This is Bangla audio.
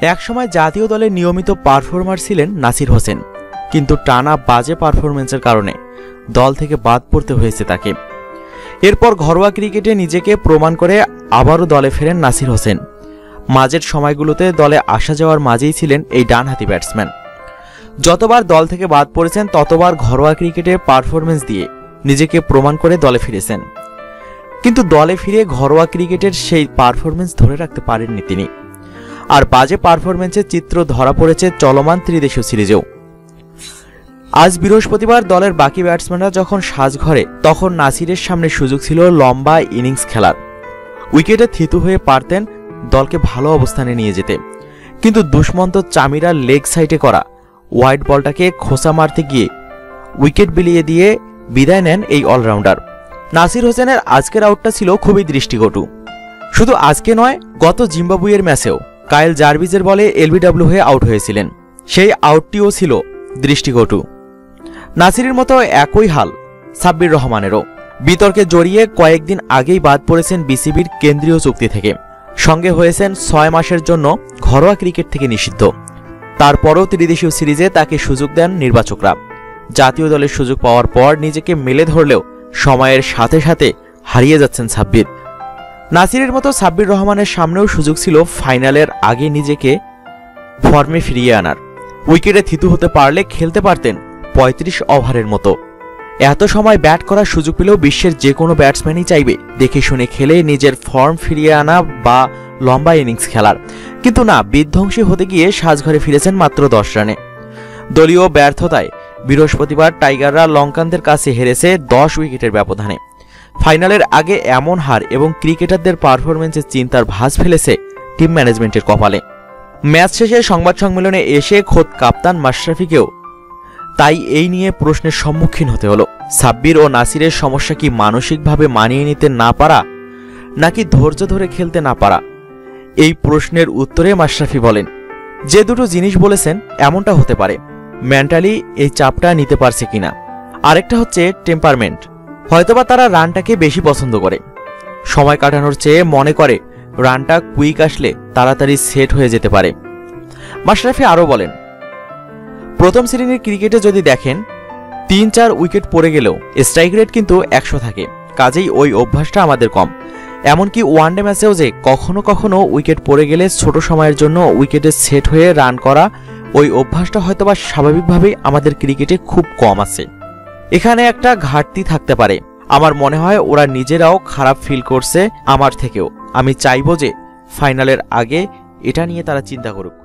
একসময় জাতীয় দলের নিয়মিত পারফর্মার ছিলেন নাসির হোসেন, কিন্তু টানা বাজে পারফরম্যান্সের কারণে দল থেকে বাদ পড়তে হয়েছে তাকে। এরপর ঘরোয়া ক্রিকেটে নিজেকে প্রমাণ করে আবারও দলে ফেরেন নাসির হোসেন। মাঝের সময়গুলোতে দলে আসা যাওয়ার মাঝেই ছিলেন এই ডানহাতি ব্যাটসম্যান। যতবার দল থেকে বাদ পড়েছেন ততবার ঘরোয়া ক্রিকেটে পারফরম্যান্স দিয়ে নিজেকে প্রমাণ করে দলে ফিরেছেন, কিন্তু দলে ফিরে ঘরোয়া ক্রিকেটের সেই পারফরম্যান্স ধরে রাখতে পারেননি তিনি। আর বাজে পারফরম্যান্সের চিত্র ধরা পড়েছে চলমান ত্রিদেশীয় সিরিজেও। আজ বৃহস্পতিবার দলের বাকি ব্যাটসম্যানরা যখন সাজঘরে, তখন নাসিরের সামনে সুযোগ ছিল লম্বা ইনিংস খেলার। উইকেটে থিতু হয়ে পারতেন দলকে ভালো অবস্থানে নিয়ে যেতে, কিন্তু দুষ্মন্ত চামিরার লেগ সাইডে করা ওয়াইড বলটাকে খোঁচা মারতে গিয়ে উইকেট বিলিয়ে দিয়ে বিদায় নেন এই অলরাউন্ডার। নাসির হোসেনের আজকের আউটটা ছিল খুবই দৃষ্টিকটু। শুধু আজকে নয়, গত জিম্বাবুয়ের ম্যাচেও কায়েল জার্ভিসের বলে এলবিডব্লিউ হয়ে আউট হয়েছিলেন, সেই আউটটিও ছিল দৃষ্টিকটু। নাসিরের মতো একই হাল সাব্বির রহমানেরও। বিতর্কে জড়িয়ে কয়েকদিন আগেই বাদ পড়েছেন বিসিবির কেন্দ্রীয় চুক্তি থেকে, সঙ্গে হয়েছেন 6 মাসের জন্য ঘরোয়া ক্রিকেট থেকে নিষিদ্ধ। তারপরও ত্রিদেশীয় সিরিজে তাকে সুযোগ দেন নির্বাচকরা। জাতীয় দলের সুযোগ পাওয়ার পর নিজেকে মেলে ধরলেও সময়ের সাথে সাথে হারিয়ে যাচ্ছেন সাব্বির। নাসিরের মতো সাব্বির রহমানের সামনেও সুযোগ ছিল ফাইনালের আগে নিজেকে ফর্মে ফিরিয়ে আনার। উইকেটে থিতু হতে পারলে খেলতে পারতেন 35 ওভারের মতো। এত সময় ব্যাট করার সুযোগ পেলেও বিশ্বের যে কোনো ব্যাটসম্যানই চাইবে দেখে শুনে খেলে নিজের ফর্ম ফিরিয়ে আনা বা লম্বা ইনিংস খেলার, কিন্তু না, বিধ্বংসী হতে গিয়ে সাজঘরে ফিরেছেন মাত্র 10 রানে। দলীয় ব্যর্থতায় বৃহস্পতিবার টাইগাররা লঙ্কানদের কাছে হেরেছে 10 উইকেটের ব্যবধানে। ফাইনালের আগে এমন হার এবং ক্রিকেটারদের পারফরম্যান্সের চিন্তার ভাঁজ ফেলেছে টিম ম্যানেজমেন্টের কপালে। ম্যাচ শেষে সংবাদ সম্মেলনে এসে খোদ কাপ্তান মাশরাফিকেও তাই এই নিয়ে প্রশ্নের সম্মুখীন হতে হলো। সাব্বির ও নাসিরের সমস্যা কি মানসিকভাবে মানিয়ে নিতে না পারা, নাকি ধৈর্য ধরে খেলতে না পারা? এই প্রশ্নের উত্তরে মাশরাফি বলেন, যে দুটো জিনিস বলেছেন এমনটা হতে পারে। মেন্টালি এই চাপটা নিতে পারছে কিনা। আরেকটা হচ্ছে টেম্পারমেন্ট। হয়তোবা তারা রানটাকে বেশি পছন্দ করে, সময় কাটানোর চেয়ে মনে করে রানটা কুইক আসলে তাড়াতাড়ি সেট হয়ে যেতে পারে। মাশরাফি আরও বলেন, প্রথম শ্রেণীর ক্রিকেটে যদি দেখেন 3-4 উইকেট পড়ে গেলেও স্ট্রাইক রেট কিন্তু 100 থাকে, কাজেই ওই অভ্যাসটা আমাদের কম। এমনকি ওয়ানডে ম্যাচেও যে কখনো কখনো উইকেট পড়ে গেলে ছোট সময়ের জন্য উইকেটে সেট হয়ে রান করা, ওই অভ্যাসটা হয়তোবা স্বাভাবিকভাবেই আমাদের ক্রিকেটে খুব কম আছে। এখানে একটা ঘাটতি থাকতে পারে। আমার মনে হয় ওরা নিজেরাও খারাপ ফিল করছে আমার থেকেও। আমি চাইবো যে ফাইনালের আগে এটা নিয়ে তারা চিন্তা করুক।